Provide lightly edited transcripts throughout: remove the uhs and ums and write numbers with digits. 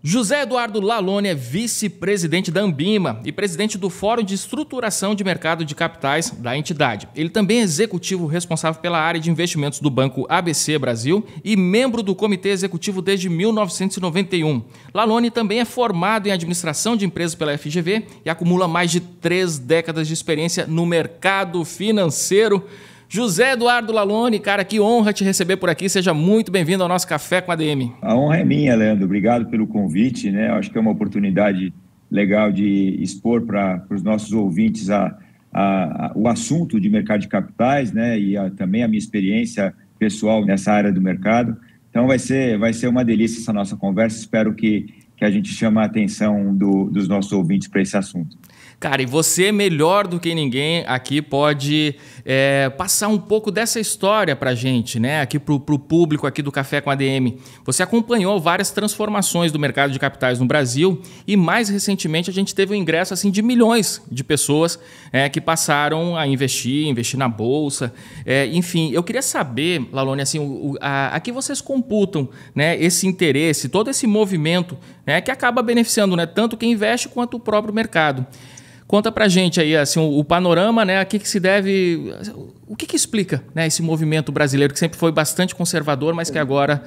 José Eduardo Laloni é vice-presidente da Ambima e presidente do Fórum de Estruturação de Mercado de Capitais da entidade. Ele também é executivo responsável pela área de investimentos do Banco ABC Brasil e membro do comitê executivo desde 1991. Laloni também é formado em administração de empresas pela FGV e acumula mais de 3 décadas de experiência no mercado financeiro. José Eduardo Laloni, cara, que honra te receber por aqui. Seja muito bem-vindo ao nosso Café com a ADM. A honra é minha, Leandro. Obrigado pelo convite, né? Acho que é uma oportunidade legal de expor para os nossos ouvintes o assunto de mercado de capitais, né? E também a minha experiência pessoal nessa área do mercado. Então, vai ser uma delícia essa nossa conversa. Espero que a gente chame a atenção dos nossos ouvintes para esse assunto. Cara, e você, melhor do que ninguém, aqui pode passar um pouco dessa história para a gente, né? Aqui para o público aqui do Café com a ADM. Você acompanhou várias transformações do mercado de capitais no Brasil e, mais recentemente, a gente teve um ingresso assim, de milhões de pessoas que passaram a investir na Bolsa. Enfim, eu queria saber, Laloni, assim, a que vocês computam, né, esse interesse, todo esse movimento, né, que acaba beneficiando, né, tanto quem investe quanto o próprio mercado. Conta pra gente aí assim, o panorama, né, a que se deve, o que explica, né, esse movimento brasileiro que sempre foi bastante conservador, mas que agora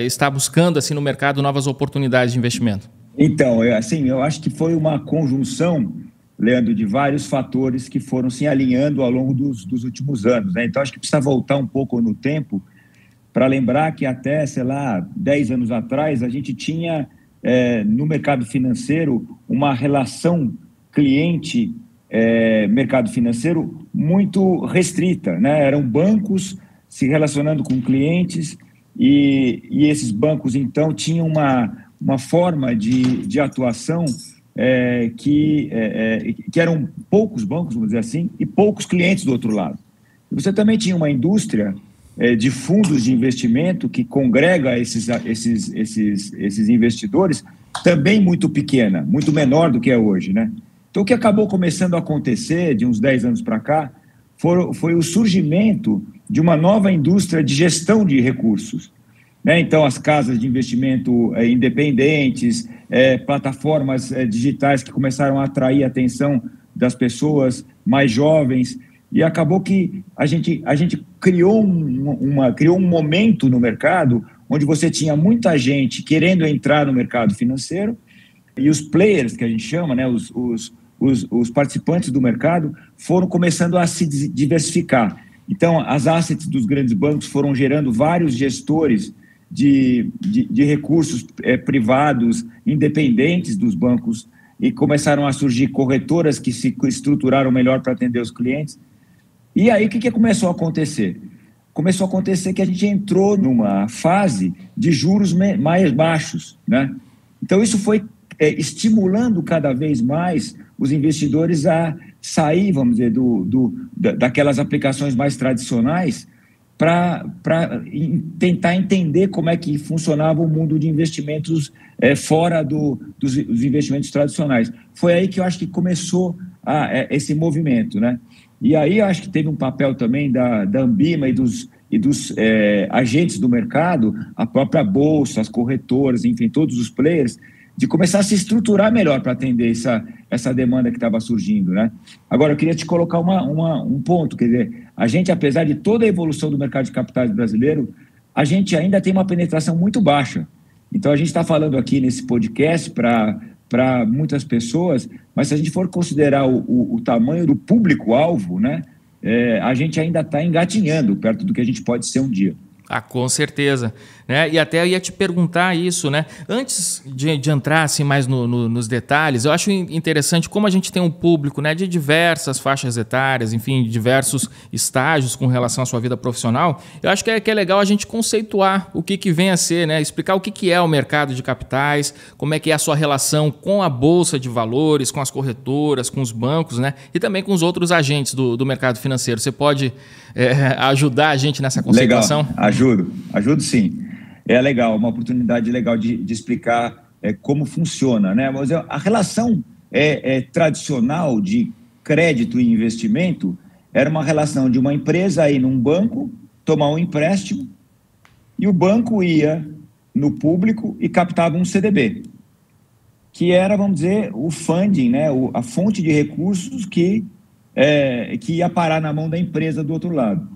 está buscando assim, no mercado novas oportunidades de investimento? Então, eu acho que foi uma conjunção, Leandro, de vários fatores que foram se alinhando ao longo dos últimos anos, né? Então, acho que precisa voltar um pouco no tempo para lembrar que até, 10 anos atrás, a gente tinha no mercado financeiro uma relação cliente, mercado financeiro muito restrita, né? Eram bancos se relacionando com clientes e esses bancos, então, tinham uma forma de atuação que eram poucos bancos, vamos dizer assim, e poucos clientes do outro lado. Você também tinha uma indústria de fundos de investimento que congrega esses investidores também muito pequena, muito menor do que é hoje, né? Então, o que acabou começando a acontecer de uns 10 anos para cá foi o surgimento de uma nova indústria de gestão de recursos, né? Então, as casas de investimento independentes, plataformas digitais que começaram a atrair a atenção das pessoas mais jovens, e acabou que a gente criou um momento no mercado onde você tinha muita gente querendo entrar no mercado financeiro e os players, que a gente chama, né, os participantes do mercado, foram começando a se diversificar. Então, as assets dos grandes bancos foram gerando vários gestores de recursos privados, independentes dos bancos, e começaram a surgir corretoras que se estruturaram melhor para atender os clientes. E aí, o que começou a acontecer? Começou a acontecer que a gente entrou numa fase de juros mais baixos, né? Então, isso foi estimulando cada vez mais os investidores a sair, vamos dizer, daquelas aplicações mais tradicionais para tentar entender como é que funcionava o mundo de investimentos fora dos investimentos tradicionais. Foi aí que eu acho que começou esse movimento, né? E aí eu acho que teve um papel também da Ambima e dos agentes do mercado, a própria Bolsa, as corretoras, enfim, todos os players, de começar a se estruturar melhor para atender essa demanda que estava surgindo, né? Agora, eu queria te colocar um ponto, quer dizer, a gente, apesar de toda a evolução do mercado de capitais brasileiro, a gente ainda tem uma penetração muito baixa. Então, a gente está falando aqui nesse podcast para muitas pessoas, mas se a gente for considerar o tamanho do público-alvo, né, a gente ainda está engatinhando perto do que a gente pode ser um dia. Ah, com certeza, né? E até eu ia te perguntar isso, né? Antes de entrar assim, mais nos detalhes, eu acho interessante como a gente tem um público, né, de diversas faixas etárias, enfim, diversos estágios com relação à sua vida profissional. Eu acho que é legal a gente conceituar o que vem a ser, né? Explicar o que é o mercado de capitais, como é que é a sua relação com a Bolsa de Valores, com as corretoras, com os bancos, né? E também com os outros agentes do mercado financeiro. Você pode ajudar a gente nessa conceituação? Legal, ajudo sim. É legal, uma oportunidade legal de explicar como funciona, né? Mas a relação tradicional de crédito e investimento era uma relação de uma empresa ir num banco, tomar um empréstimo, e o banco ia no público e captava um CDB. que era, vamos dizer, o funding, né, a fonte de recursos que ia parar na mão da empresa do outro lado.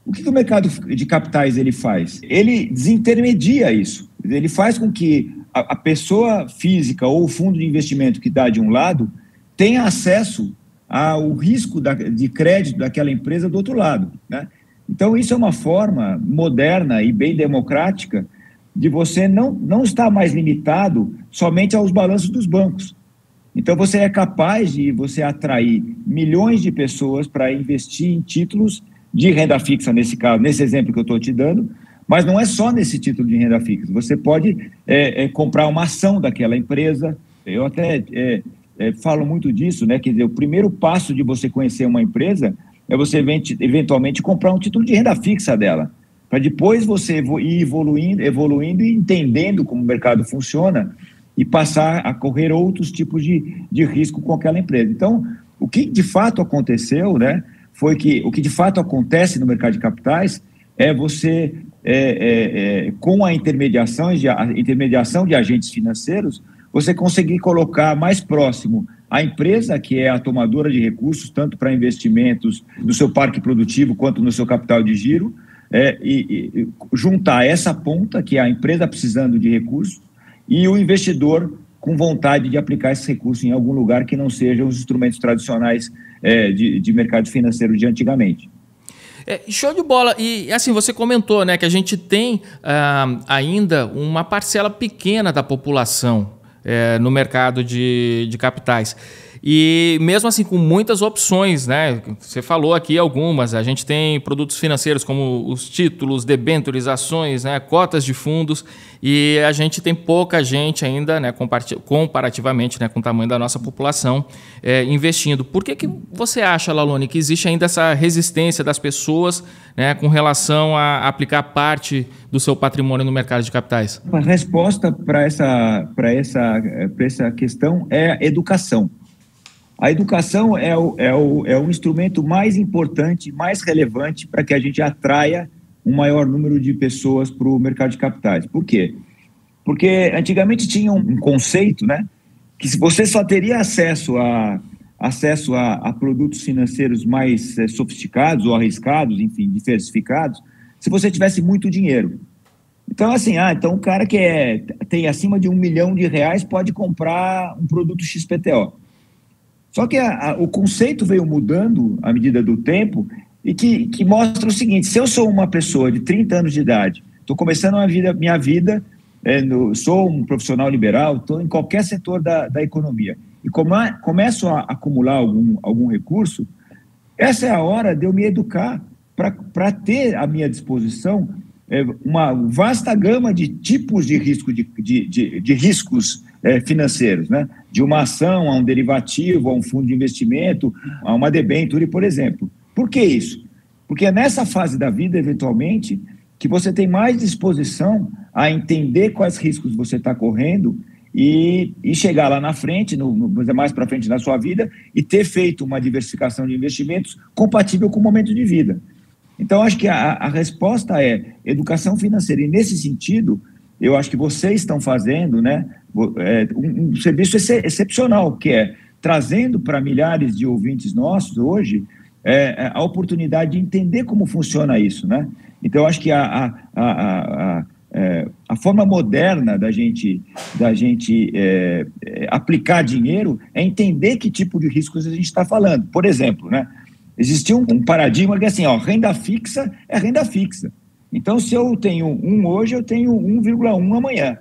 O que o mercado de capitais ele faz? Ele desintermedia isso. Ele faz com que a pessoa física ou o fundo de investimento que está de um lado tenha acesso ao risco de crédito daquela empresa do outro lado, né? Então, isso é uma forma moderna e bem democrática de você não estar mais limitado somente aos balanços dos bancos. Então, você é capaz de você atrair milhões de pessoas para investir em títulos de renda fixa, nesse caso, nesse exemplo que eu estou te dando, mas não é só nesse título de renda fixa. Você pode comprar uma ação daquela empresa. Eu até falo muito disso, né? Quer dizer, o primeiro passo de você conhecer uma empresa é você eventualmente comprar um título de renda fixa dela, para depois você ir evoluindo e entendendo como o mercado funciona e passar a correr outros tipos de risco com aquela empresa. Então, o que de fato aconteceu, né, foi que o que de fato acontece no mercado de capitais é você, com a intermediação de agentes financeiros, você conseguir colocar mais próximo a empresa, que é a tomadora de recursos, tanto para investimentos no seu parque produtivo quanto no seu capital de giro, e juntar essa ponta, que é a empresa precisando de recursos, e o investidor com vontade de aplicar esse recurso em algum lugar que não sejam os instrumentos tradicionais de mercado financeiro de antigamente. Show de bola. E assim, você comentou, né, que a gente tem ainda uma parcela pequena da população no mercado de capitais. E mesmo assim, com muitas opções, né? Você falou aqui algumas. A gente tem produtos financeiros como os títulos, debêntures, ações, né, cotas de fundos, e a gente tem pouca gente ainda, né, comparativamente, né, com o tamanho da nossa população, investindo. Por que você acha, Laloni, que existe ainda essa resistência das pessoas, né, com relação a aplicar parte do seu patrimônio no mercado de capitais? A resposta para essa questão é a educação. A educação é o instrumento mais importante, mais relevante para que a gente atraia um maior número de pessoas para o mercado de capitais. Por quê? Porque antigamente tinha um conceito, né, que você só teria acesso a produtos financeiros mais sofisticados ou arriscados, enfim, diversificados, se você tivesse muito dinheiro. Então, assim, então o cara que tem acima de R$1 milhão pode comprar um produto XPTO. Só que o conceito veio mudando à medida do tempo e que mostra o seguinte: se eu sou uma pessoa de 30 anos de idade, estou começando minha vida, sou um profissional liberal, estou em qualquer setor da economia e começo a acumular algum recurso, essa é a hora de eu me educar para ter à minha disposição uma vasta gama de tipos de risco de riscos financeiros, né? De uma ação a um derivativo, a um fundo de investimento, a uma debênture, por exemplo. Por que isso? Porque é nessa fase da vida, eventualmente, que você tem mais disposição a entender quais riscos você está correndo e chegar lá na frente, mais para frente na sua vida, e ter feito uma diversificação de investimentos compatível com o momento de vida. Então, acho que a resposta é educação financeira. E, nesse sentido, eu acho que vocês estão fazendo, né, um serviço excepcional, que é trazendo para milhares de ouvintes nossos hoje a oportunidade de entender como funciona isso, né? Então, eu acho que a forma moderna da gente aplicar dinheiro é entender que tipo de riscos a gente está falando. Por exemplo, né, existia um paradigma que é assim, renda fixa é renda fixa. Então, se eu tenho 1 hoje, eu tenho 1,1 amanhã.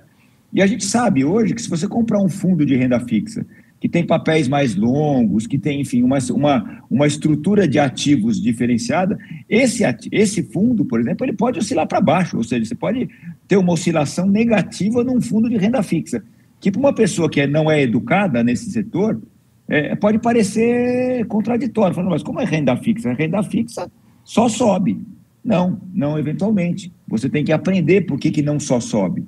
E a gente sabe hoje que se você comprar um fundo de renda fixa, que tem papéis mais longos, que tem, enfim, uma estrutura de ativos diferenciada, esse fundo, por exemplo, ele pode oscilar para baixo, ou seja, você pode ter uma oscilação negativa num fundo de renda fixa, que para uma pessoa que não é educada nesse setor, pode parecer contraditório. Falando, mas como é renda fixa? A renda fixa só sobe. Não, eventualmente. Você tem que aprender por que não só sobe,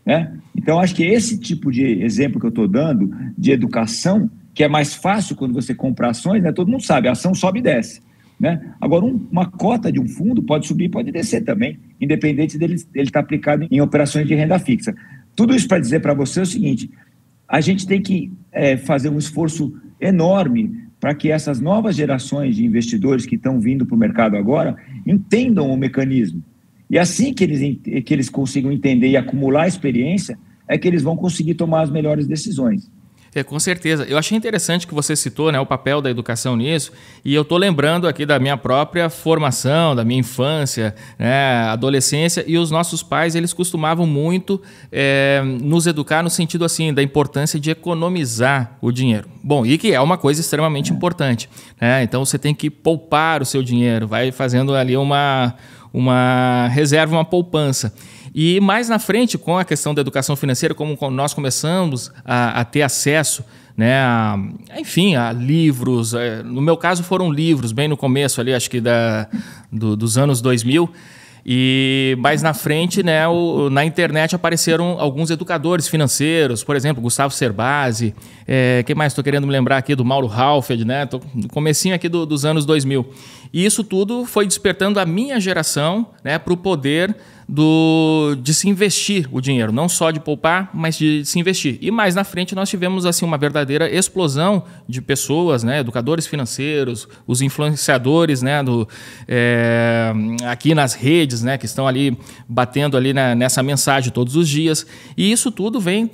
né? Então, acho que esse tipo de exemplo que eu estou dando, de educação, que é mais fácil quando você compra ações, né? Todo mundo sabe, a ação sobe e desce, né? Agora, uma cota de um fundo pode subir e pode descer também, independente dele estar aplicado em operações de renda fixa. Tudo isso para dizer para você o seguinte: a gente tem que fazer um esforço enorme para que essas novas gerações de investidores que estão vindo para o mercado agora entendam o mecanismo. E assim que eles consigam entender e acumular experiência, é que eles vão conseguir tomar as melhores decisões. Com certeza. Eu achei interessante que você citou, né, o papel da educação nisso, e eu estou lembrando aqui da minha própria formação, da minha infância, né, adolescência, e os nossos pais, eles costumavam muito nos educar no sentido assim, da importância de economizar o dinheiro. Bom, e que é uma coisa extremamente importante, né? Então você tem que poupar o seu dinheiro, vai fazendo ali uma reserva, uma poupança. E mais na frente, com a questão da educação financeira, como nós começamos a ter acesso, né, a livros, no meu caso foram livros, bem no começo ali, acho que dos anos 2000, e mais na frente, né, na internet apareceram alguns educadores financeiros, por exemplo, Gustavo Cerbasi, quem mais estou querendo me lembrar aqui, do Mauro Halfed, né, tô no comecinho aqui dos anos 2000. E isso tudo foi despertando a minha geração, né, para o poder de se investir o dinheiro, não só de poupar, mas de se investir. E mais na frente nós tivemos assim uma verdadeira explosão de pessoas, né, educadores financeiros, os influenciadores, né, aqui nas redes, né, que estão ali batendo ali nessa mensagem todos os dias. E isso tudo vem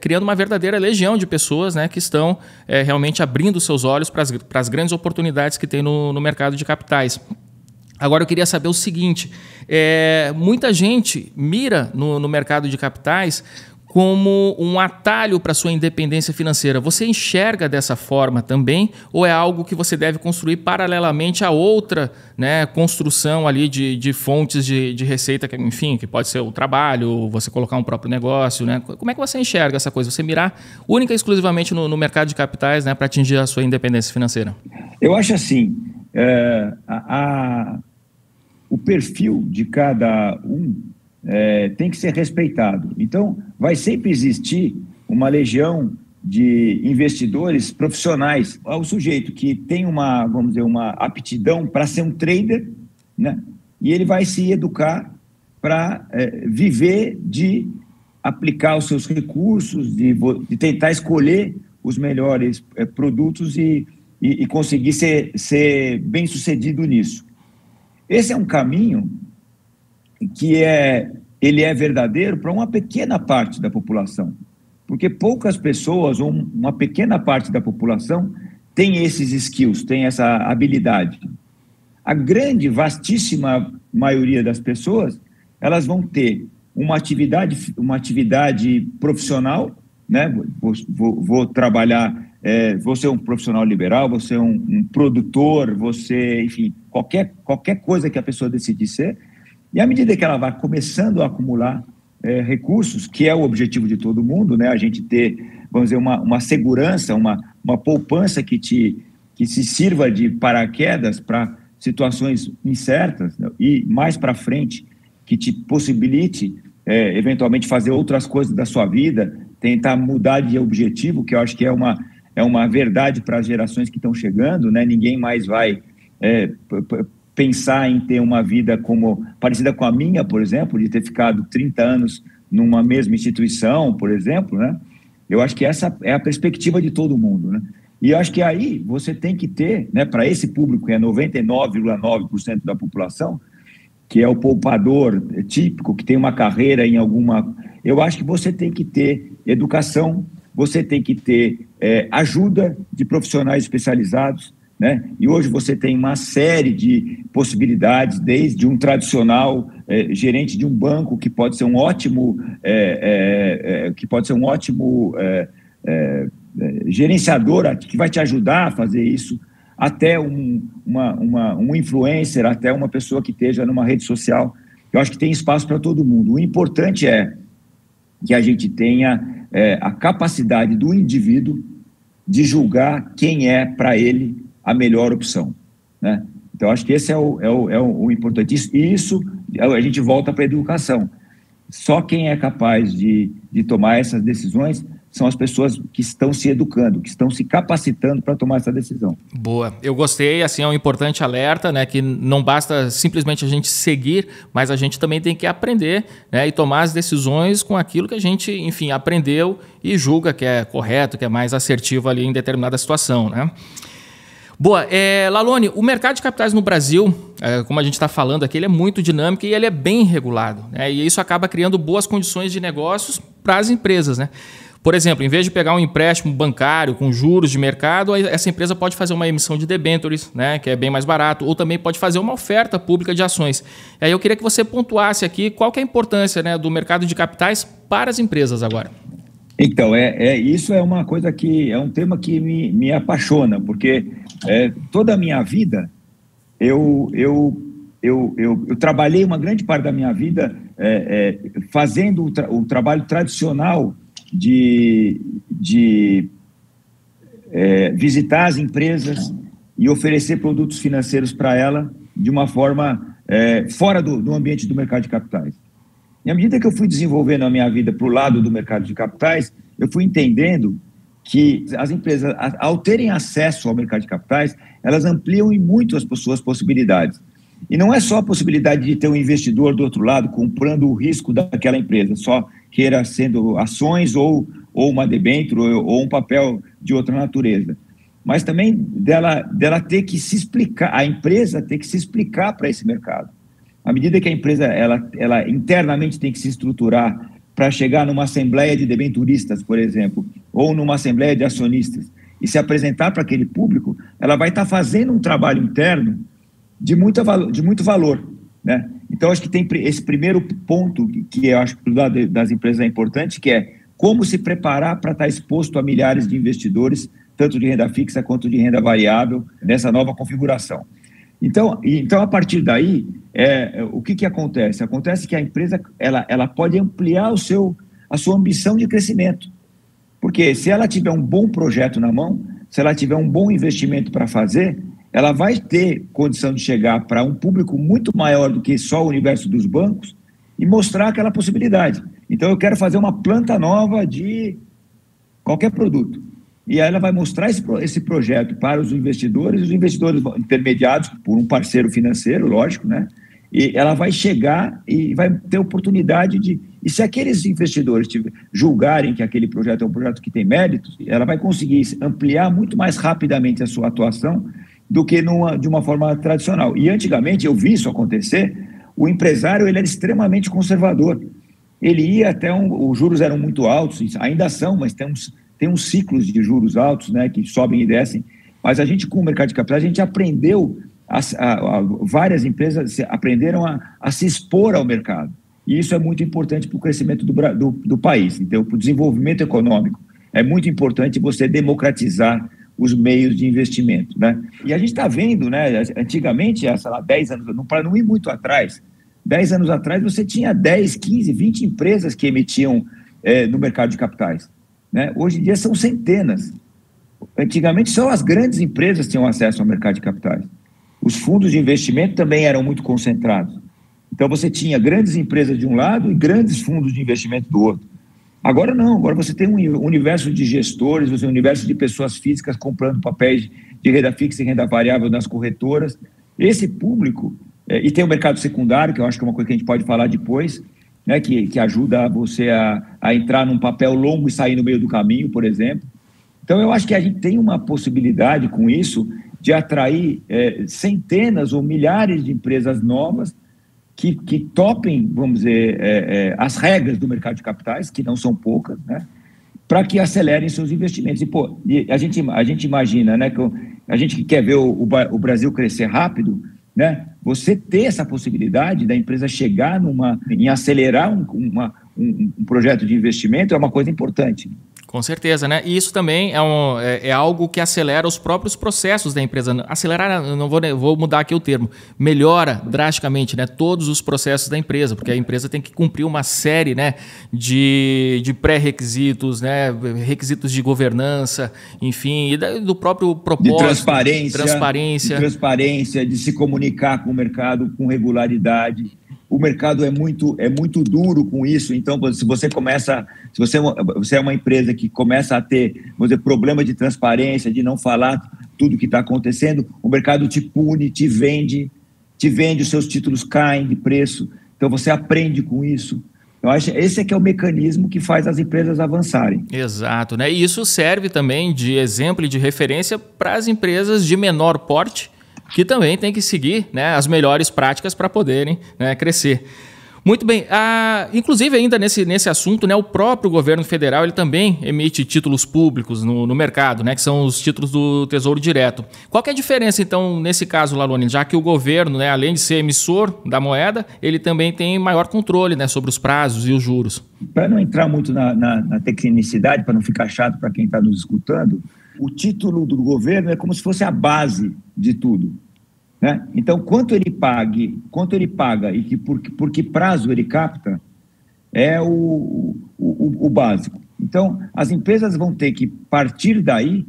criando uma verdadeira legião de pessoas, né, que estão realmente abrindo seus olhos para as grandes oportunidades que tem no mercado de capitais. Agora eu queria saber o seguinte, muita gente mira no mercado de capitais como um atalho para a sua independência financeira. Você enxerga dessa forma também ou é algo que você deve construir paralelamente a outra, né, construção ali de fontes de receita, que, enfim, que pode ser o trabalho, você colocar um próprio negócio, né? Como é que você enxerga essa coisa? Você mirar única e exclusivamente no mercado de capitais, né, para atingir a sua independência financeira? Eu acho assim, o perfil de cada um tem que ser respeitado. Então, vai sempre existir uma legião de investidores profissionais. O sujeito que tem vamos dizer, uma aptidão para ser um trader, né? E ele vai se educar para viver de aplicar os seus recursos, de tentar escolher os melhores produtos e conseguir ser bem-sucedido nisso. Esse é um caminho que ele é verdadeiro para uma pequena parte da população, porque poucas pessoas, ou uma pequena parte da população, tem esses skills, tem essa habilidade. A grande, vastíssima maioria das pessoas, elas vão ter uma atividade profissional, né? Vou trabalhar, vou ser um profissional liberal, vou ser um produtor, enfim, qualquer coisa que a pessoa decidir ser. E à medida que ela vai começando a acumular recursos, que é o objetivo de todo mundo, né? A gente ter, vamos dizer, uma segurança, uma poupança que se sirva de paraquedas para situações incertas, né? E mais para frente, que te possibilite, eventualmente, fazer outras coisas da sua vida, tentar mudar de objetivo, que eu acho que é uma verdade para as gerações que estão chegando, né? Ninguém mais vai pensar em ter uma vida parecida com a minha, por exemplo, de ter ficado 30 anos numa mesma instituição, por exemplo, né? Eu acho que essa é a perspectiva de todo mundo, né? E eu acho que aí você tem que ter, né, para esse público, que é 99,9% da população, que é o poupador típico, que tem uma carreira em alguma... Eu acho que você tem que ter educação, você tem que ter ajuda de profissionais especializados, né? E hoje você tem uma série de possibilidades, desde um tradicional gerente de um banco, que pode ser um ótimo, gerenciador, que vai te ajudar a fazer isso, até um influencer, até uma pessoa que esteja numa rede social. Eu acho que tem espaço para todo mundo. O importante é que a gente tenha a capacidade do indivíduo de julgar quem é para ele a melhor opção, né? Então, acho que esse é o importante. E isso, a gente volta para a educação. Só quem é capaz de tomar essas decisões são as pessoas que estão se educando, que estão se capacitando para tomar essa decisão. Boa. Eu gostei, assim, é um importante alerta, né, que não basta simplesmente a gente seguir, mas a gente também tem que aprender, né, e tomar as decisões com aquilo que a gente, enfim, aprendeu e julga que é correto, que é mais assertivo ali em determinada situação, né? Boa. Lalone, o mercado de capitais no Brasil, como a gente está falando aqui, ele é muito dinâmico e ele é bem regulado, né? E isso acaba criando boas condições de negócios para as empresas, né? Por exemplo, em vez de pegar um empréstimo bancário com juros de mercado, essa empresa pode fazer uma emissão de debêntures, né, que é bem mais barato, ou também pode fazer uma oferta pública de ações. Aí eu queria que você pontuasse aqui qual que é a importância, né, do mercado de capitais para as empresas agora. Então, isso é uma coisa que é um tema que me apaixona, porque toda a minha vida eu trabalhei uma grande parte da minha vida fazendo o trabalho tradicional de visitar as empresas e oferecer produtos financeiros para ela de uma forma fora do ambiente do mercado de capitais. E à medida que eu fui desenvolvendo a minha vida para o lado do mercado de capitais, eu fui entendendo que as empresas, ao terem acesso ao mercado de capitais, elas ampliam em muito as suas possibilidades. E não é só a possibilidade de ter um investidor do outro lado comprando o risco daquela empresa, só queira sendo ações ou uma debênture ou um papel de outra natureza. Mas também dela ter que se explicar, a empresa ter que se explicar para esse mercado. À medida que a empresa ela internamente tem que se estruturar para chegar numa assembleia de debenturistas, por exemplo, ou numa assembleia de acionistas, e se apresentar para aquele público, ela vai estar fazendo um trabalho interno de muito valor, né? Então, acho que tem esse primeiro ponto que eu acho que do lado das empresas é importante, que é como se preparar para estar exposto a milhares de investidores, tanto de renda fixa quanto de renda variável, nessa nova configuração. Então a partir daí, o que acontece? Acontece que a empresa ela pode ampliar a sua ambição de crescimento. Porque se ela tiver um bom projeto na mão, se ela tiver um bom investimento para fazer, ela vai ter condição de chegar para um público muito maior do que só o universo dos bancos e mostrar aquela possibilidade. Então, eu quero fazer uma planta nova de qualquer produto. E aí ela vai mostrar esse projeto para os investidores intermediados por um parceiro financeiro, lógico, né? E ela vai chegar e vai ter oportunidade de... E se aqueles investidores julgarem que aquele projeto é um projeto que tem méritos, ela vai conseguir ampliar muito mais rapidamente a sua atuação do que de uma forma tradicional. E antigamente, eu vi isso acontecer, o empresário ele era extremamente conservador. Ele ia até os juros eram muito altos, ainda são, mas tem uns ciclos de juros altos, né, que sobem e descem. Mas a gente, com o mercado de capitais, a gente aprendeu, várias empresas aprenderam a se expor ao mercado. E isso é muito importante para o crescimento do país. Então, para o desenvolvimento econômico, é muito importante você democratizar os meios de investimento, né? E a gente está vendo, né, antigamente, 10 anos, para não ir muito atrás, 10 anos atrás você tinha 10, 15, 20 empresas que emitiam no mercado de capitais, né? Hoje em dia são centenas. Antigamente só as grandes empresas tinham acesso ao mercado de capitais. Os fundos de investimento também eram muito concentrados. Então você tinha grandes empresas de um lado e grandes fundos de investimento do outro. Agora não, agora você tem um universo de gestores, você tem um universo de pessoas físicas comprando papéis de renda fixa e renda variável nas corretoras. Esse público, e tem o mercado secundário, que eu acho que é uma coisa que a gente pode falar depois, né, que ajuda você a entrar num papel longo e sair no meio do caminho, por exemplo. Então eu acho que a gente tem uma possibilidade com isso de atrair centenas ou milhares de empresas novas que topem, vamos dizer, as regras do mercado de capitais, que não são poucas, né, para que acelerem seus investimentos. E a gente imagina, né, que a gente que quer ver o Brasil crescer rápido, né, você ter essa possibilidade da empresa chegar em acelerar um projeto de investimento é uma coisa importante. Com certeza, né? E isso também é algo que acelera os próprios processos da empresa. Acelerar, eu não vou mudar aqui o termo, melhora drasticamente, né, todos os processos da empresa, porque a empresa tem que cumprir uma série, né, de pré-requisitos, né, requisitos de governança, enfim, e do próprio propósito. De transparência, de se comunicar com o mercado com regularidade. o mercado é muito duro com isso. Então, se você é uma empresa que começa a ter, vamos dizer, problema de transparência, de não falar tudo o que está acontecendo, o mercado te pune, te vende, os seus títulos caem de preço. Então, você aprende com isso. Eu acho que esse é que é o mecanismo que faz as empresas avançarem. Exato, né? E isso serve também de exemplo e de referência para as empresas de menor porte, que também tem que seguir, né, as melhores práticas para poderem, né, crescer. Muito bem. Inclusive, ainda nesse assunto, né, o próprio governo federal ele também emite títulos públicos no mercado, né, que são os títulos do Tesouro Direto. Qual que é a diferença, então, nesse caso, Laloni? Já que o governo, né, além de ser emissor da moeda, ele também tem maior controle, né, sobre os prazos e os juros. Para não entrar muito na tecnicidade, para não ficar chato para quem está nos escutando, o título do governo é como se fosse a base de tudo, né? Então, quanto ele paga e por que prazo ele capta é o básico. Então, as empresas vão ter que partir daí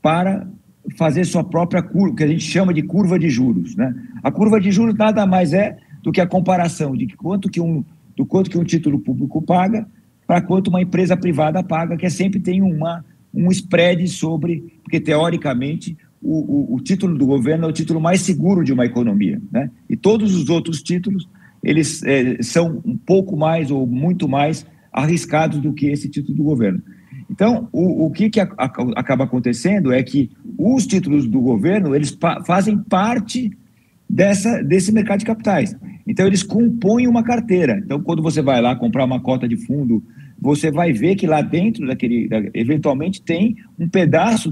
para fazer sua própria curva, que a gente chama de curva de juros, né? A curva de juros nada mais é do que a comparação de quanto que um título público paga para quanto uma empresa privada paga, que sempre tem um spread sobre, porque teoricamente o título do governo é o título mais seguro de uma economia, né? E todos os outros títulos, eles são um pouco mais ou muito mais arriscados do que esse título do governo. Então, o que acaba acontecendo é que os títulos do governo, eles fazem parte desse mercado de capitais. Então, eles compõem uma carteira. Então, quando você vai lá comprar uma cota de fundo, você vai ver que lá dentro eventualmente tem um pedaço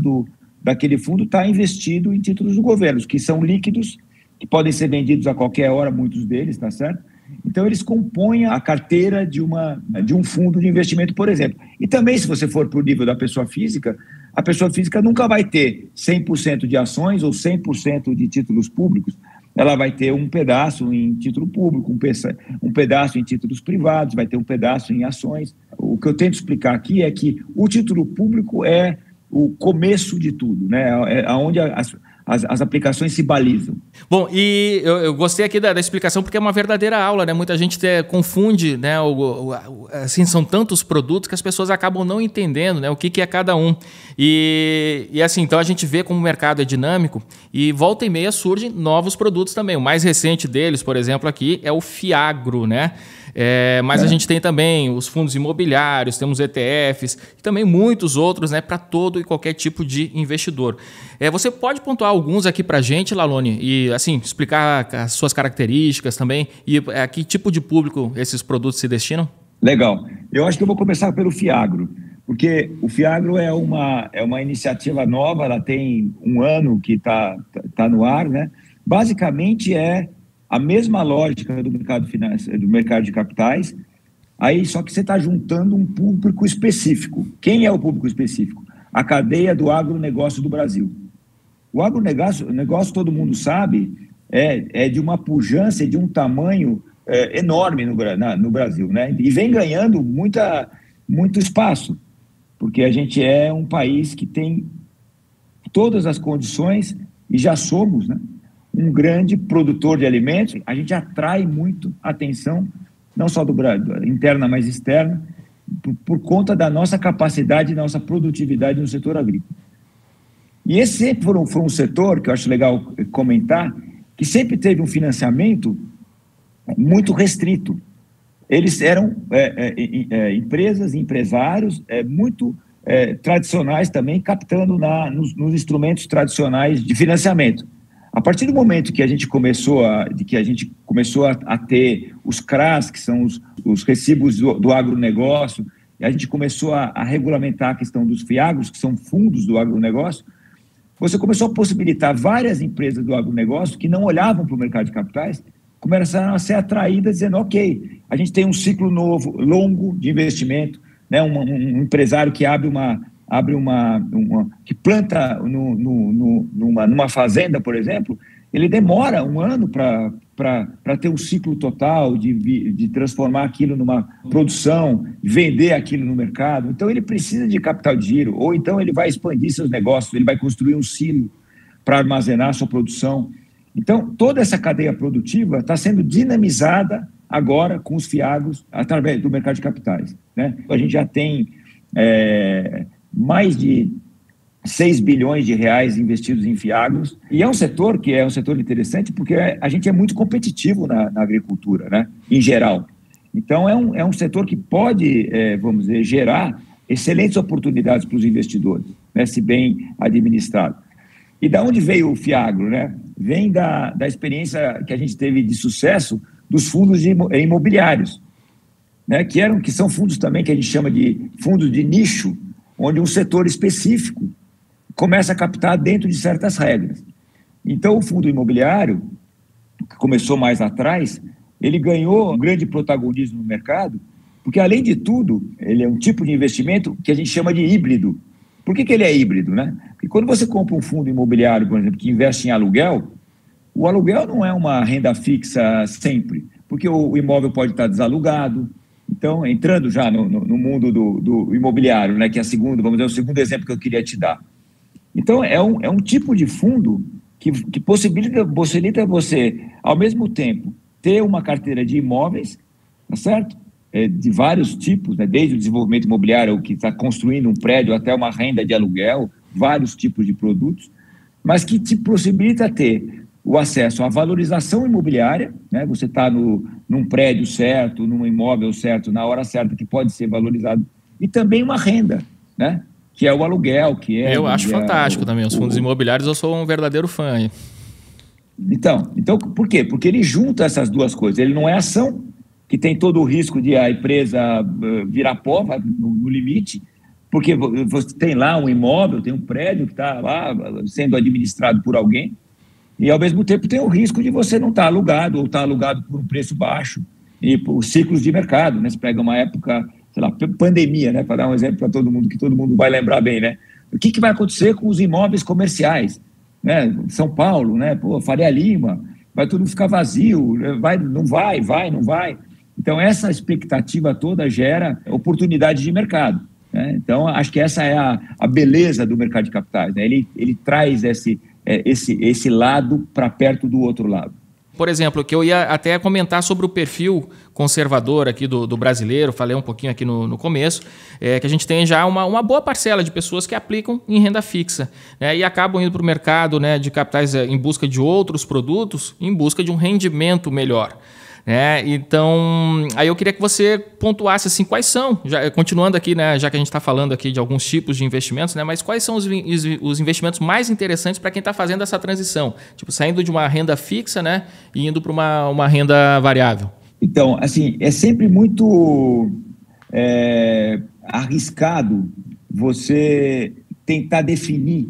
daquele fundo está investido em títulos do governo, que são líquidos, que podem ser vendidos a qualquer hora, muitos deles, tá certo? Então, eles compõem a carteira de um fundo de investimento, por exemplo. E também, se você for para o nível da pessoa física, a pessoa física nunca vai ter 100% de ações ou 100% de títulos públicos. Ela vai ter um pedaço em título público, um pedaço em títulos privados, vai ter um pedaço em ações. O que eu tento explicar aqui é que o título público é o começo de tudo, né? É onde as aplicações se balizam. Bom, e eu gostei aqui da explicação porque é uma verdadeira aula, né? Muita gente confunde, né? Assim, são tantos produtos que as pessoas acabam não entendendo, né, o que é cada um. E assim, então a gente vê como o mercado é dinâmico e volta e meia surgem novos produtos também. O mais recente deles, por exemplo, aqui é o Fiagro, né? Mas a gente tem também os fundos imobiliários, temos ETFs e também muitos outros, né, para todo e qualquer tipo de investidor. Você pode pontuar alguns aqui para a gente, Laloni, e assim, explicar as suas características também e a que tipo de público esses produtos se destinam? Legal. Eu acho que eu vou começar pelo Fiagro, porque o Fiagro é uma iniciativa nova, ela tem 1 ano que tá no ar, né? Basicamente é a mesma lógica do mercado financeiro, do mercado de capitais, aí só que você está juntando um público específico. Quem é o público específico? A cadeia do agronegócio do Brasil. O agronegócio, todo mundo sabe, é de uma pujança, de um tamanho enorme no Brasil, né? E vem ganhando muito espaço, porque a gente é um país que tem todas as condições e já somos, né, um grande produtor de alimentos. A gente atrai muito atenção, não só do Brasil, interna, mas externa, por conta da nossa capacidade e nossa produtividade no setor agrícola. E esse sempre foi um setor que eu acho legal comentar, que sempre teve um financiamento muito restrito. Eles eram empresas, empresários muito tradicionais também, captando nos instrumentos tradicionais de financiamento. A partir do momento que a gente começou a ter os CRAs, que são os recibos do agronegócio, e a gente começou a regulamentar a questão dos FIAGROS, que são fundos do agronegócio, você começou a possibilitar várias empresas do agronegócio que não olhavam para o mercado de capitais, começaram a ser atraídas dizendo, ok, a gente tem um ciclo longo de investimento, né? Um empresário que que planta numa fazenda, por exemplo, ele demora 1 ano para ter um ciclo total de transformar aquilo numa produção, vender aquilo no mercado. Então, ele precisa de capital de giro, ou então ele vai expandir seus negócios, ele vai construir um silo para armazenar sua produção. Então, toda essa cadeia produtiva está sendo dinamizada agora com os FIAGROS através do mercado de capitais, né? A gente já tem mais de 6 bilhões de reais investidos em FIAGROS, e é um setor que é um setor interessante porque a gente é muito competitivo na agricultura, né, em geral. Então, é um setor que pode, vamos dizer, gerar excelentes oportunidades para os investidores, né, se bem administrado. E da onde veio o FIAGRO, né? Vem da experiência que a gente teve de sucesso dos fundos imobiliários, né, que são fundos também que a gente chama de fundos de nicho, onde um setor específico começa a captar dentro de certas regras. Então, o fundo imobiliário, que começou mais atrás, ele ganhou um grande protagonismo no mercado, porque, além de tudo, ele é um tipo de investimento que a gente chama de híbrido. Por que ele é híbrido, né? Porque quando você compra um fundo imobiliário, por exemplo, que investe em aluguel, o aluguel não é uma renda fixa sempre, porque o imóvel pode estar desalugado. Então, entrando já no mundo do imobiliário, né, que é o segundo exemplo que eu queria te dar. Então, é um tipo de fundo que possibilita você, ao mesmo tempo, ter uma carteira de imóveis, tá certo? De vários tipos, né? Desde o desenvolvimento imobiliário, que está construindo um prédio, até uma renda de aluguel, vários tipos de produtos, mas que te possibilita ter o acesso à valorização imobiliária, né? Você está num prédio certo, num imóvel certo, na hora certa, que pode ser valorizado, e também uma renda, né? Que é o aluguel, que é... Eu acho fantástico também, os fundos imobiliários, eu sou um verdadeiro fã. Hein? Então, por quê? Porque ele junta essas duas coisas. Ele não é ação, que tem todo o risco de a empresa virar pó, vai no limite, porque você tem lá um imóvel, tem um prédio que está lá sendo administrado por alguém, e ao mesmo tempo tem o risco de você não estar alugado, ou estar alugado por um preço baixo, e por ciclos de mercado, né? Você pega uma época, sei lá, pandemia, né? Para dar um exemplo para todo mundo, que todo mundo vai lembrar bem, né? O que vai acontecer com os imóveis comerciais, né? São Paulo, né? Pô, Faria Lima, vai tudo ficar vazio, não vai. Então, essa expectativa toda gera oportunidade de mercado, né? Então, acho que essa é a beleza do mercado de capitais, né? Ele traz esse lado para perto do outro lado. Por exemplo, que eu ia até comentar sobre o perfil conservador aqui do brasileiro, falei um pouquinho aqui no começo, que a gente tem já uma boa parcela de pessoas que aplicam em renda fixa, né, e acabam indo para o mercado, né, de capitais em busca de outros produtos, em busca de um rendimento melhor. Então, aí eu queria que você pontuasse assim, quais são, continuando aqui, né, já que a gente está falando aqui de alguns tipos de investimentos, né, mas quais são os investimentos mais interessantes para quem está fazendo essa transição, tipo, saindo de uma renda fixa, né, e indo para uma renda variável? Então, assim, é sempre muito arriscado você tentar definir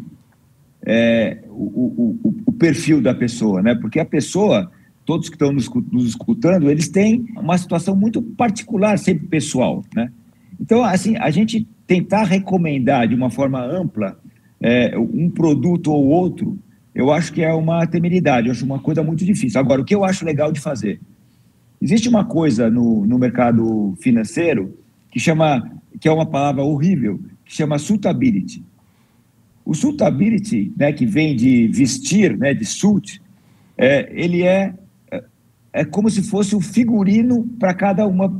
o perfil da pessoa, né, porque a pessoa... Todos que estão nos escutando, eles têm uma situação muito particular, sempre pessoal, né? Então, assim, a gente tentar recomendar de uma forma ampla um produto ou outro, eu acho que é uma temeridade, eu acho uma coisa muito difícil. Agora, o que eu acho legal de fazer? Existe uma coisa no mercado financeiro que é uma palavra horrível, que chama suitability. O suitability, né, que vem de vestir, né, de suit, ele é como se fosse o figurino para cada uma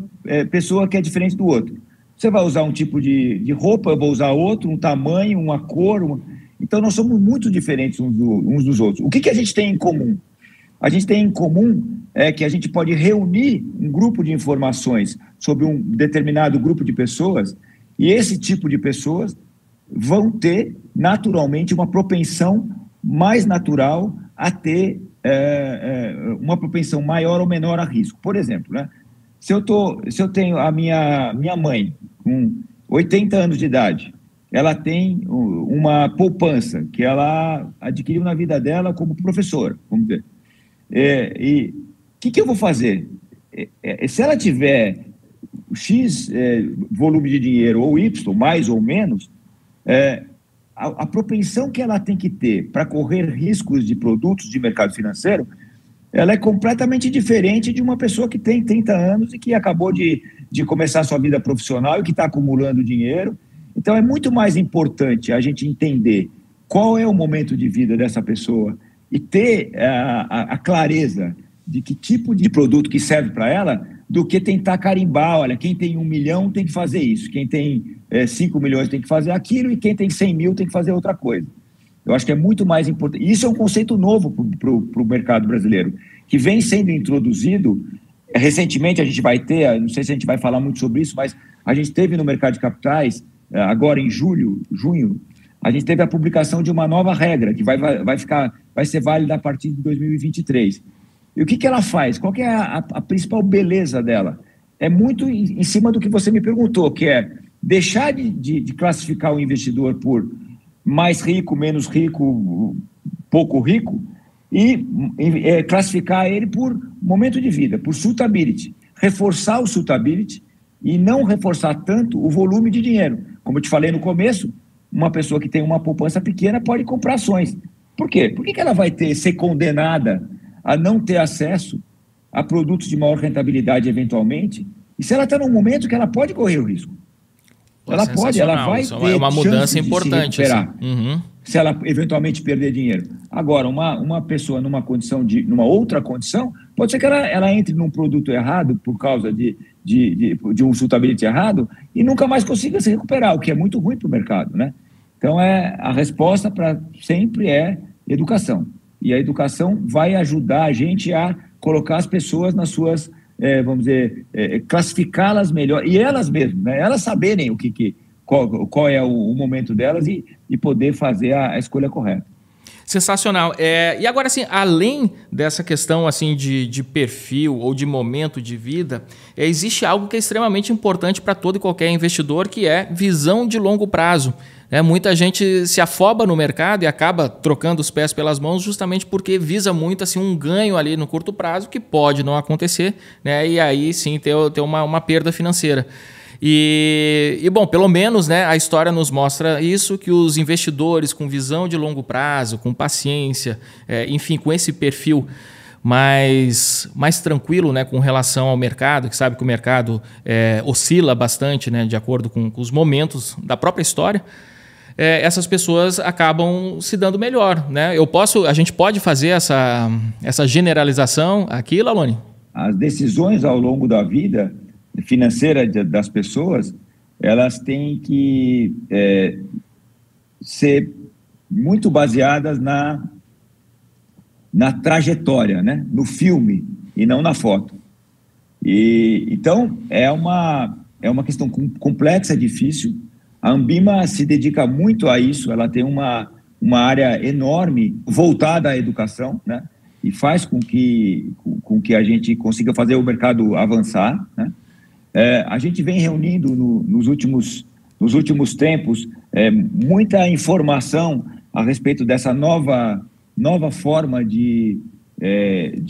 pessoa que é diferente do outro. Você vai usar um tipo de roupa, eu vou usar outro, um tamanho, uma cor. Então, nós somos muito diferentes uns dos outros. O que a gente tem em comum? A gente tem em comum que a gente pode reunir um grupo de informações sobre um determinado grupo de pessoas, e esse tipo de pessoas vão ter, naturalmente, uma propensão mais natural a ter uma propensão maior ou menor a risco. Por exemplo, né, se eu tenho a minha mãe com 80 anos de idade, ela tem uma poupança que ela adquiriu na vida dela como professora, vamos dizer. E o que eu vou fazer? Se ela tiver X volume de dinheiro ou Y, mais ou menos, a propensão que ela tem que ter para correr riscos de produtos de mercado financeiro, ela é completamente diferente de uma pessoa que tem 30 anos e que acabou de começar a sua vida profissional e que está acumulando dinheiro. Então, é muito mais importante a gente entender qual é o momento de vida dessa pessoa e ter a clareza de que tipo de produto que serve para ela, do que tentar carimbar, olha, quem tem 1 milhão tem que fazer isso, quem tem 5 milhões tem que fazer aquilo, e quem tem 100 mil tem que fazer outra coisa. Eu acho que é muito mais importante. Isso é um conceito novo para o mercado brasileiro, que vem sendo introduzido. Recentemente a gente vai ter, não sei se a gente vai falar muito sobre isso, mas a gente teve no mercado de capitais, agora em junho, a gente teve a publicação de uma nova regra, que vai ser válida a partir de 2023. E o que ela faz? Qual que é a principal beleza dela? É muito em cima do que você me perguntou, que é deixar de classificar o investidor por mais rico, menos rico, pouco rico, e classificar ele por momento de vida, por suitability. Reforçar o suitability e não reforçar tanto o volume de dinheiro. Como eu te falei no começo, uma pessoa que tem uma poupança pequena pode comprar ações. Por quê? Por que ela vai ser condenada a não ter acesso a produtos de maior rentabilidade eventualmente? E se ela está num momento que ela pode correr o risco? Ela pode, ela vai ter é uma mudança importante. Assim. Uhum. Se ela eventualmente perder dinheiro. Agora, uma pessoa numa outra condição, pode ser que ela entre num produto errado por causa de um suitability errado e nunca mais consiga se recuperar, o que é muito ruim para o mercado, né? Então, a resposta para sempre é educação. E a educação vai ajudar a gente a colocar as pessoas nas suas, vamos dizer, classificá-las melhor, e elas mesmas, né? Elas saberem qual é o momento delas e poder fazer a escolha correta. Sensacional. E agora, assim, além dessa questão assim, de perfil ou de momento de vida, existe algo que é extremamente importante para todo e qualquer investidor, que é visão de longo prazo. Muita gente se afoba no mercado e acaba trocando os pés pelas mãos justamente porque visa muito assim, um ganho ali no curto prazo que pode não acontecer, né? E aí sim ter uma perda financeira. E bom, pelo menos, né, a história nos mostra isso, que os investidores com visão de longo prazo, com paciência, enfim, com esse perfil mais tranquilo, né, com relação ao mercado, que sabe que o mercado oscila bastante, né, de acordo com os momentos da própria história, essas pessoas acabam se dando melhor, né? A gente pode fazer essa generalização aqui, Laloni? As decisões ao longo da vida financeira das pessoas, elas têm que ser muito baseadas na trajetória, né? No filme e não na foto. Então, é uma questão complexa, difícil. A Ambima se dedica muito a isso, ela tem uma área enorme voltada à educação, né? E faz com que a gente consiga fazer o mercado avançar, né? A gente vem reunindo nos últimos tempos muita informação a respeito dessa nova forma de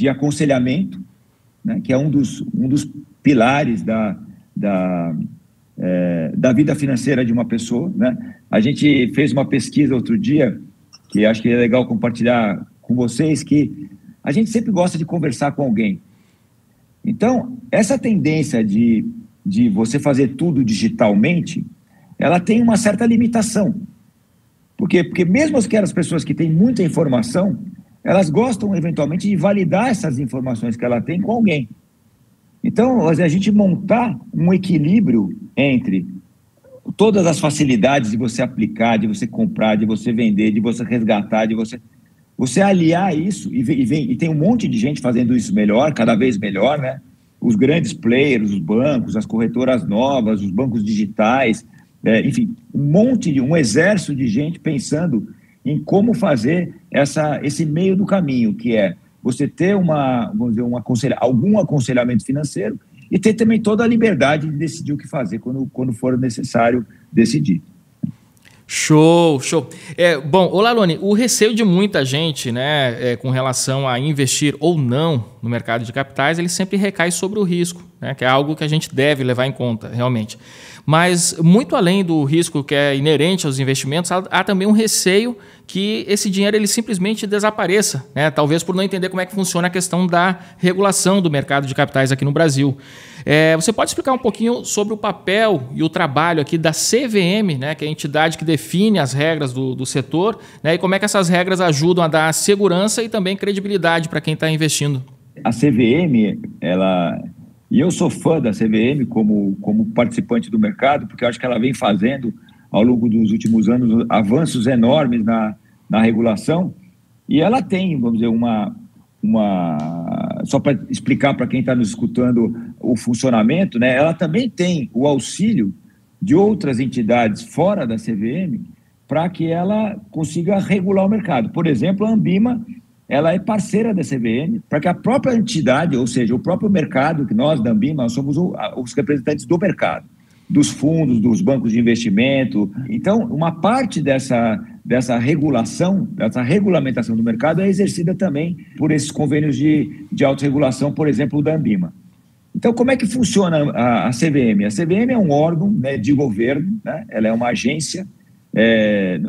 aconselhamento, né, que é um dos pilares da vida financeira de uma pessoa, né? A gente fez uma pesquisa outro dia, que acho que é legal compartilhar com vocês, que a gente sempre gosta de conversar com alguém. Então, essa tendência de você fazer tudo digitalmente, ela tem uma certa limitação. Por quê? Porque mesmo aquelas pessoas que têm muita informação, elas gostam, eventualmente, de validar essas informações que ela tem com alguém. Então, a gente montar um equilíbrio entre todas as facilidades de você aplicar, de você comprar, de você vender, de você resgatar, de você aliar isso, e tem um monte de gente fazendo isso melhor, cada vez melhor, né? Os grandes players, os bancos, as corretoras novas, os bancos digitais, enfim, um exército de gente pensando em como fazer esse meio do caminho, que é você ter algum aconselhamento financeiro e ter também toda a liberdade de decidir o que fazer quando for necessário decidir. Show. Bom, Laloni, o receio de muita gente, né, com relação a investir ou não no mercado de capitais, ele sempre recai sobre o risco, né, que é algo que a gente deve levar em conta, realmente. Mas, muito além do risco que é inerente aos investimentos, há também um receio que esse dinheiro ele simplesmente desapareça, né? Talvez por não entender como é que funciona a questão da regulação do mercado de capitais aqui no Brasil. Você pode explicar um pouquinho sobre o papel e o trabalho aqui da CVM, né, que é a entidade que define as regras do setor, né, e como é que essas regras ajudam a dar segurança e também credibilidade para quem está investindo? A CVM, e eu sou fã da CVM como participante do mercado, porque eu acho que ela vem fazendo, ao longo dos últimos anos, avanços enormes na regulação, e ela tem, vamos dizer, só para explicar para quem está nos escutando o funcionamento, né, ela também tem o auxílio de outras entidades fora da CVM para que ela consiga regular o mercado. Por exemplo, a Anbima, ela é parceira da CVM, para que a própria entidade, ou seja, o próprio mercado, que nós da Anbima, nós somos os representantes do mercado, dos fundos, dos bancos de investimento. Então, uma parte dessa regulação, dessa regulamentação do mercado é exercida também por esses convênios de autorregulação, por exemplo, o da Anbima. Então, como é que funciona a CVM? A CVM é um órgão, né, de governo, né? Ela é uma agência,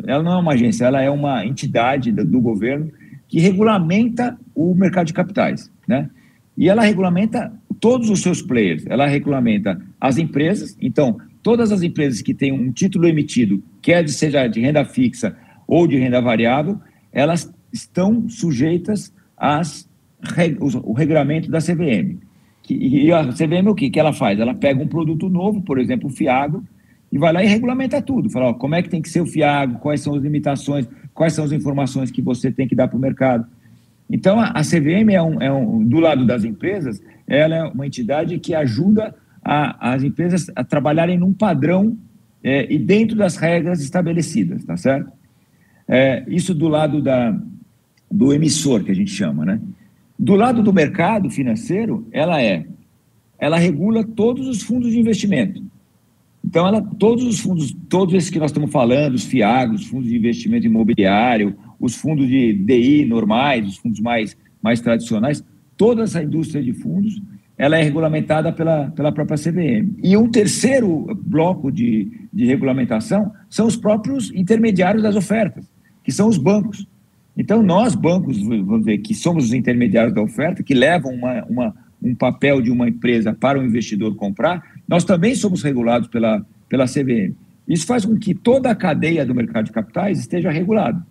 ela não é uma agência, ela é uma entidade do governo que regulamenta o mercado de capitais, né? E ela regulamenta todos os seus players, ela regulamenta as empresas. Então, todas as empresas que têm um título emitido, seja de renda fixa ou de renda variável, elas estão sujeitas ao regulamento da CVM. E a CVM o que ela faz? Ela pega um produto novo, por exemplo, o FIAGRO, e vai lá e regulamenta tudo. Fala, como é que tem que ser o FIAGRO, quais são as limitações, quais são as informações que você tem que dar para o mercado. Então, a CVM do lado das empresas, ela é uma entidade que ajuda as empresas a trabalharem num padrão e dentro das regras estabelecidas, tá certo? Isso do lado do emissor, que a gente chama, né? Do lado do mercado financeiro, ela regula todos os fundos de investimento. Então, todos os fundos, todos esses que nós estamos falando, os FIAGROS, os fundos de investimento imobiliário, os fundos de DI normais, os fundos mais tradicionais, toda essa indústria de fundos, ela é regulamentada pela própria CVM. E um terceiro bloco de regulamentação são os próprios intermediários das ofertas, que são os bancos. Então, nós, bancos, vamos dizer, que somos os intermediários da oferta, que levam um papel de uma empresa para o investidor comprar, nós também somos regulados pela CVM. Isso faz com que toda a cadeia do mercado de capitais esteja regulada.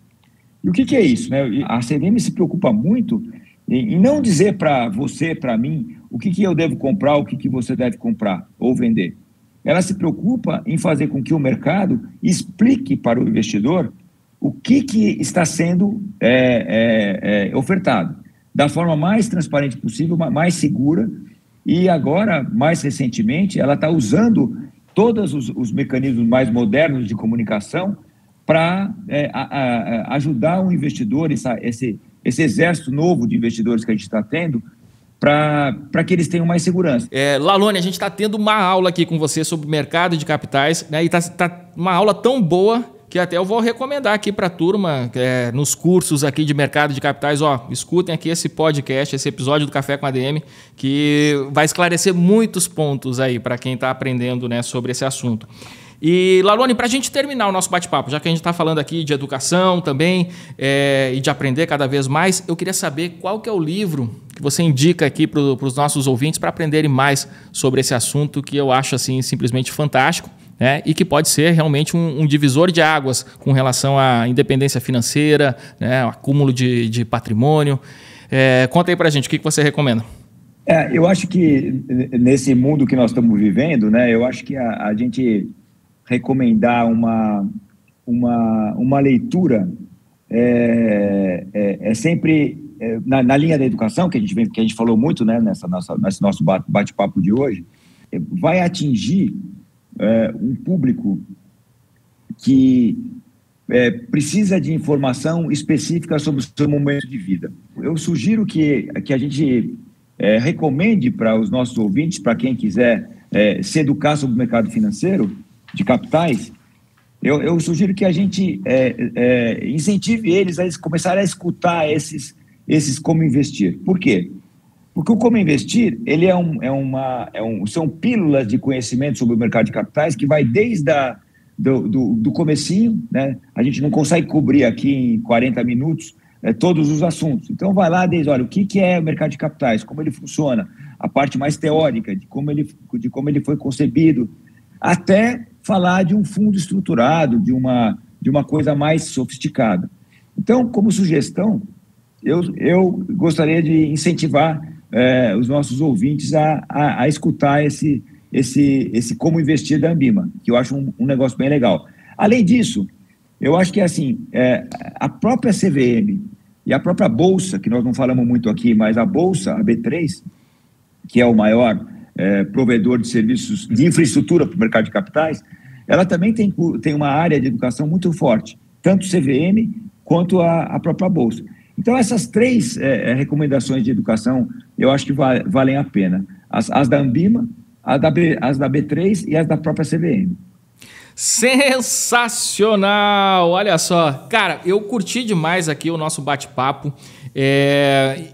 E o que é isso, né? A CVM se preocupa muito em não dizer para você, para mim, o que eu devo comprar, o que você deve comprar ou vender. Ela se preocupa em fazer com que o mercado explique para o investidor o que está sendo ofertado, da forma mais transparente possível, mais segura. E agora, mais recentemente, ela está usando todos os mecanismos mais modernos de comunicação para ajudar o investidor, esse exército novo de investidores que a gente está tendo, para que eles tenham mais segurança. Lalone, a gente está tendo uma aula aqui com você sobre mercado de capitais, né? E está uma aula tão boa que até eu vou recomendar aqui para a turma, nos cursos aqui de mercado de capitais, escutem aqui esse podcast, esse episódio do Café com a ADM, que vai esclarecer muitos pontos aí para quem está aprendendo, né, sobre esse assunto. E, Lalone, para a gente terminar o nosso bate-papo, já que a gente está falando aqui de educação também e de aprender cada vez mais, eu queria saber qual que é o livro que você indica aqui para os nossos ouvintes para aprenderem mais sobre esse assunto que eu acho assim simplesmente fantástico, né, e que pode ser realmente um divisor de águas com relação à independência financeira, né, acúmulo de patrimônio. Conta aí para a gente, o que você recomenda? Eu acho que nesse mundo que nós estamos vivendo, né, eu acho que a gente recomendar uma leitura sempre na linha da educação, que a gente falou muito, né, nesse nosso bate-papo de hoje, vai atingir um público que precisa de informação específica sobre o seu momento de vida. Eu sugiro que a gente recomende para os nossos ouvintes, para quem quiser se educar sobre o mercado financeiro de capitais, eu sugiro que a gente incentive eles a começarem a escutar esses como investir. Por quê? Porque o Como Investir, ele são pílulas de conhecimento sobre o mercado de capitais que vai desde do comecinho, né? A gente não consegue cobrir aqui em 40 minutos todos os assuntos. Então, vai lá desde, olha, o que é o mercado de capitais, como ele funciona, a parte mais teórica de como ele foi concebido, até falar de um fundo estruturado, de uma coisa mais sofisticada. Então, como sugestão, eu gostaria de incentivar os nossos ouvintes a escutar esse Como Investir da Ambima, que eu acho um negócio bem legal. Além disso, eu acho que assim, a própria CVM e a própria Bolsa, que nós não falamos muito aqui, mas a Bolsa, a B3, que é o maior provedor de serviços de infraestrutura para o mercado de capitais, ela também tem uma área de educação muito forte, tanto CVM quanto a própria Bolsa. Então, essas três recomendações de educação, eu acho que valem a pena. As da Ambima, as da B3 e as da própria CVM. Sensacional! Olha só, cara, eu curti demais aqui o nosso bate-papo.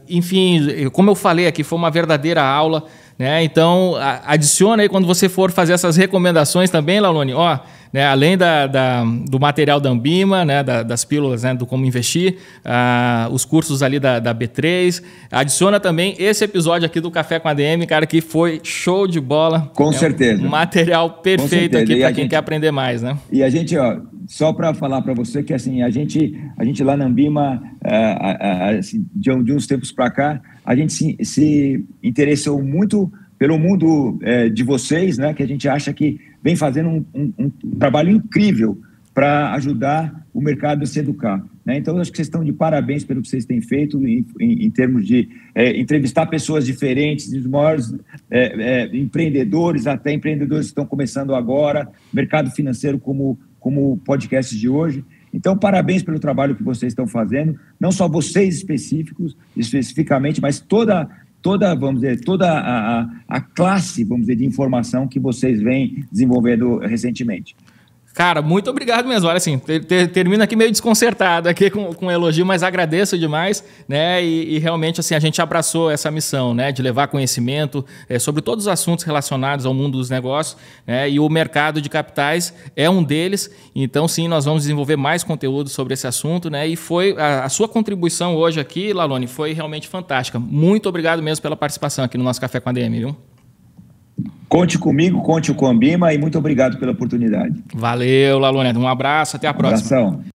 Enfim, como eu falei aqui, foi uma verdadeira aula, né? Então, adiciona aí quando você for fazer essas recomendações também, Lalone, ó, né, além do material da Ambima, né, das pílulas, né, do Como Investir, os cursos ali da B3, adiciona também esse episódio aqui do Café com a ADM, cara, que foi show de bola. Com certeza. Um material perfeito aqui para quem quer aprender mais, né? E a gente, ó, só para falar para você que assim, a gente lá na Ambima, assim, de uns tempos para cá, a gente se interessou muito pelo mundo de vocês, né, que a gente acha que vem fazendo um trabalho incrível para ajudar o mercado a se educar, né? Então, eu acho que vocês estão de parabéns pelo que vocês têm feito em termos de entrevistar pessoas diferentes, dos maiores empreendedores, até empreendedores que estão começando agora, mercado financeiro como o podcast de hoje. Então, parabéns pelo trabalho que vocês estão fazendo, não só vocês especificamente, mas toda a classe, vamos dizer, de informação que vocês vêm desenvolvendo recentemente. Cara, muito obrigado mesmo. Olha, assim, termino aqui meio desconcertado aqui com elogio, mas agradeço demais, né? E realmente, assim, a gente abraçou essa missão, né? De levar conhecimento sobre todos os assuntos relacionados ao mundo dos negócios, né? E o mercado de capitais é um deles. Então, sim, nós vamos desenvolver mais conteúdo sobre esse assunto, né? E foi a sua contribuição hoje aqui, Lalone, foi realmente fantástica. Muito obrigado mesmo pela participação aqui no nosso Café com a ADM, viu? Conte comigo, conte com a Ambima e muito obrigado pela oportunidade. Valeu, Lalone. Um abraço, até a próxima. Abração.